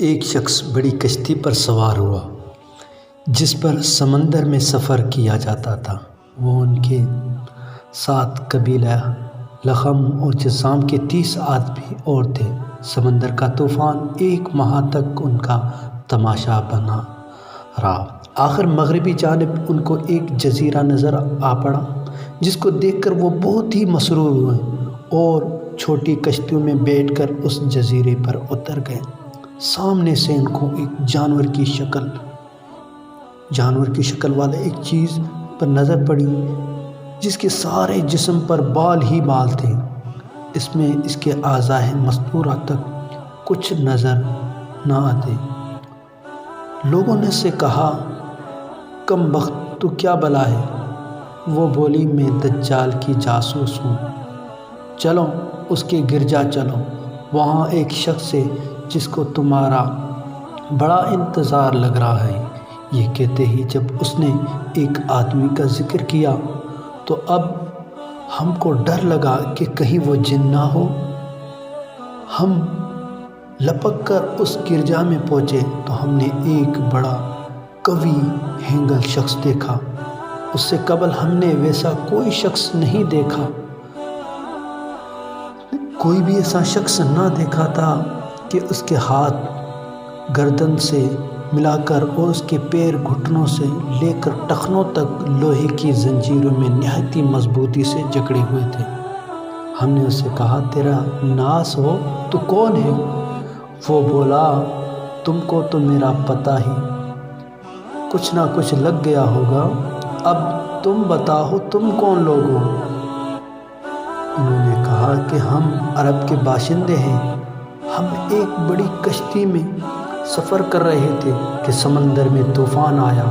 ایک شخص بڑی کشتی پر سوار ہوا جس پر سمندر میں سفر کیا جاتا تھا۔ وہ ان کے ساتھ قبیلہ لخم اور جذام کے 30 آدمی اور تھے۔ سمندر کا طوفان 1 ماہ تک ان کا تماشا بنا رہا۔ آخر مغربی جانب ان کو ایک جزیرہ نظر آ پڑا جس کو دیکھ کر وہ بہت ہی مسرور ہوئے اور چھوٹی کشتیوں میں بیٹھ کر اس جزیرے پر اتر گئے۔ سامنے سے ان کو ایک جانور کی شکل والا ایک چیز پر نظر پڑی جس کے سارے جسم پر بال ہی بال تھے۔ اس میں اس کے اعضاء مستورہ تک کچھ نظر نہ آتے۔ لوگوں نے سے کہا، کم بخت تو کیا بلا ہے؟ وہ بولی، میں دجال کی جاسوس ہوں۔ چلو اس کے گرجا چلو، وہاں ایک شخص ہے جس کو تمہارا بڑا انتظار لگ رہا ہے۔ یہ کہتے ہی جب اس نے ایک آدمی کا ذکر کیا تو اب ہم کو ڈر لگا کہ کہیں وہ جن نہ ہو۔ ہم لپک کر اس گرجا میں پہنچے تو ہم نے ایک بڑا قوی ہینگل شخص دیکھا۔ اس سے قبل ہم نے ویسا کوئی شخص نہیں دیکھا، کوئی بھی ایسا شخص نہ دیکھا تھا کہ اس کے ہاتھ گردن سے ملا کر اور اس کے پیر گھٹنوں سے لے کر ٹخنوں تک لوہے کی زنجیروں میں نہایت مضبوطی سے جکڑے ہوئے تھے۔ ہم نے اس سے کہا، تیرا ناس ہو تو کون ہے؟ وہ بولا، تم کو تو میرا پتہ ہی کچھ نہ کچھ لگ گیا ہوگا، اب تم بتاؤ تم کون لوگ ہو؟ انہوں نے کہا کہ ہم عرب کے باشندے ہیں۔ ہم ایک بڑی کشتی میں سفر کر رہے تھے کہ سمندر میں طوفان آیا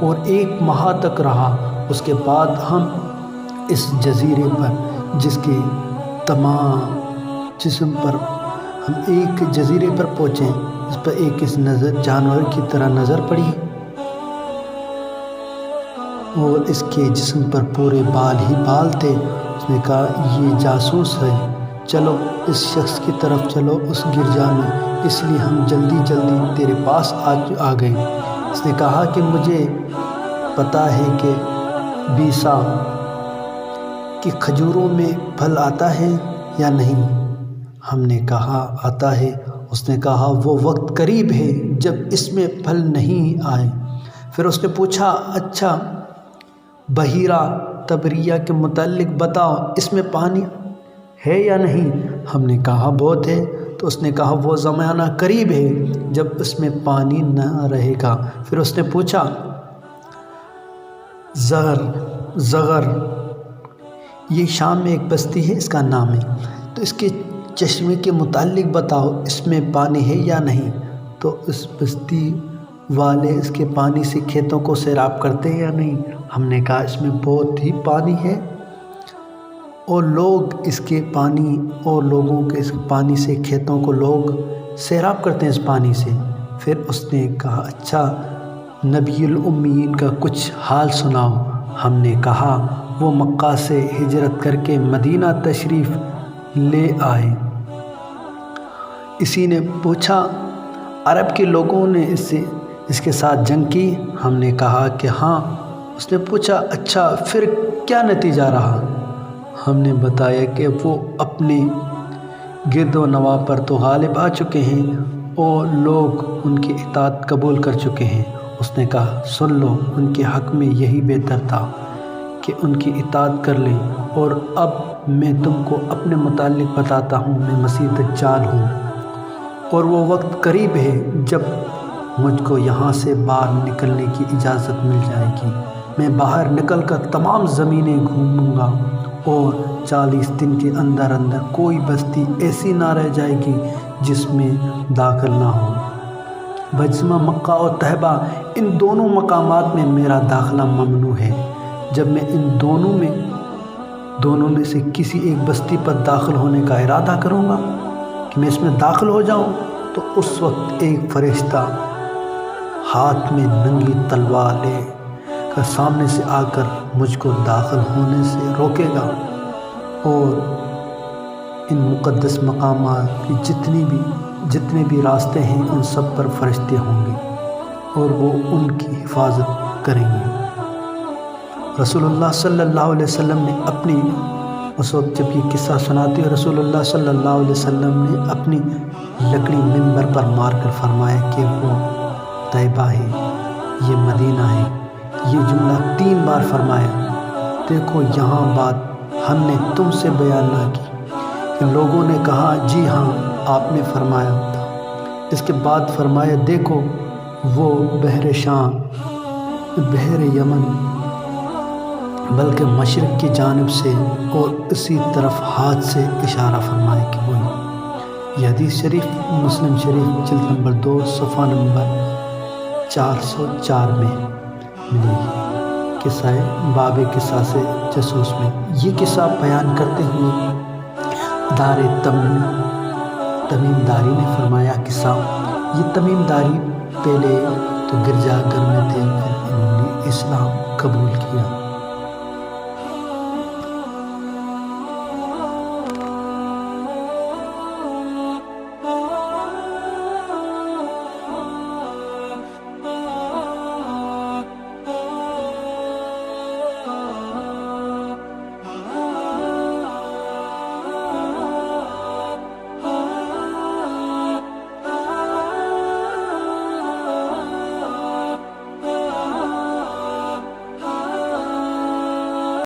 اور 1 ماہ تک رہا۔ اس کے بعد ہم اس جزیرے پر جس کے تمام جسم پر ہم ایک جزیرے پر پہنچے، اس پر ایک جانور کی طرح نظر پڑی اور اس کے جسم پر پورے بال ہی بال تھے۔ اس نے کہا، یہ جاسوس ہے، چلو اس شخص کی طرف چلو اس گرجا میں، اس لیے ہم جلدی تیرے پاس آ گئے۔ اس نے کہا کہ مجھے پتہ ہے کہ بیسا کہ کھجوروں میں پھل آتا ہے یا نہیں؟ ہم نے کہا آتا ہے۔ اس نے کہا، وہ وقت قریب ہے جب اس میں پھل نہیں آئے۔ پھر اس نے پوچھا، اچھا بحیرہ طبریہ کے متعلق بتاؤ، اس میں پانی ہے یا نہیں؟ ہم نے کہا بہت ہے۔ تو اس نے کہا، وہ زمانہ قریب ہے جب اس میں پانی نہ رہے گا۔ پھر اس نے پوچھا، زغر یہ شام میں ایک بستی ہے، اس کا نام ہے، تو اس کے چشمے کے متعلق بتاؤ، اس میں پانی ہے یا نہیں؟ تو اس بستی والے اس کے پانی سے کھیتوں کو سیراب کرتے ہیں یا نہیں؟ ہم نے کہا، اس میں بہت ہی پانی ہے اور لوگ اس کے پانی اور لوگوں کے اس پانی سے کھیتوں کو لوگ سیراب کرتے ہیں اس پانی سے۔ پھر اس نے کہا، اچھا نبی الامیین کا کچھ حال سناؤ۔ ہم نے کہا، وہ مکہ سے ہجرت کر کے مدینہ تشریف لے آئے۔ اسی نے پوچھا، عرب کے لوگوں نے اس کے ساتھ جنگ کی؟ ہم نے کہا کہ ہاں۔ اس نے پوچھا، اچھا پھر کیا نتیجہ رہا؟ ہم نے بتایا کہ وہ اپنے گرد و نواح پر تو غالب آ چکے ہیں اور لوگ ان کی اطاعت قبول کر چکے ہیں۔ اس نے کہا، سن لو، ان کے حق میں یہی بہتر تھا کہ ان کی اطاعت کر لیں، اور اب میں تم کو اپنے متعلق بتاتا ہوں، میں مسیح دجال ہوں اور وہ وقت قریب ہے جب مجھ کو یہاں سے باہر نکلنے کی اجازت مل جائے گی۔ میں باہر نکل کر تمام زمینیں گھوموں گا اور 40 دن کے اندر کوئی بستی ایسی نہ رہ جائے گی جس میں داخل نہ ہو۔ بجمع مکہ اور طیبہ، ان دونوں مقامات میں میرا داخلہ ممنوع ہے۔ جب میں ان دونوں میں سے کسی ایک بستی پر داخل ہونے کا ارادہ کروں گا کہ میں اس میں داخل ہو جاؤں، تو اس وقت ایک فرشتہ ہاتھ میں ننگی تلوار لے کر سامنے سے آ کر مجھ کو داخل ہونے سے روکے گا، اور ان مقدس مقامات کی جتنی بھی جتنے بھی راستے ہیں ان سب پر فرشتے ہوں گے اور وہ ان کی حفاظت کریں گے۔ رسول اللہ صلی اللہ علیہ وسلم نے اپنی اس وقت جب یہ قصہ سناتے ہیں، رسول اللہ صلی اللہ علیہ وسلم نے اپنی لکڑی منبر پر مار کر فرمایا کہ وہ طیبہ ہے، یہ مدینہ ہے۔ یہ جملہ 3 بار فرمایا۔ دیکھو یہاں بات ہم نے تم سے بیان نہ کی کہ لوگوں نے کہا جی ہاں آپ نے فرمایا تھا۔ اس کے بعد فرمایا دیکھو وہ بحر شام، بحر یمن، بلکہ مشرق کی جانب سے، اور اسی طرف ہاتھ سے اشارہ فرمایا کہ وہی۔ یہ حدیث شریف مسلم شریف جلد نمبر 2 صفحہ نمبر 404 میں ملے گی۔ قصہ باب قصہ سے جاسوس میں یہ قصہ بیان کرتے ہوئے دار تمیم داری نے فرمایا قصہ، یہ تمیم داری پہلے تو گرجا گھر میں تھے، پھر انہوں نے اسلام قبول کیا۔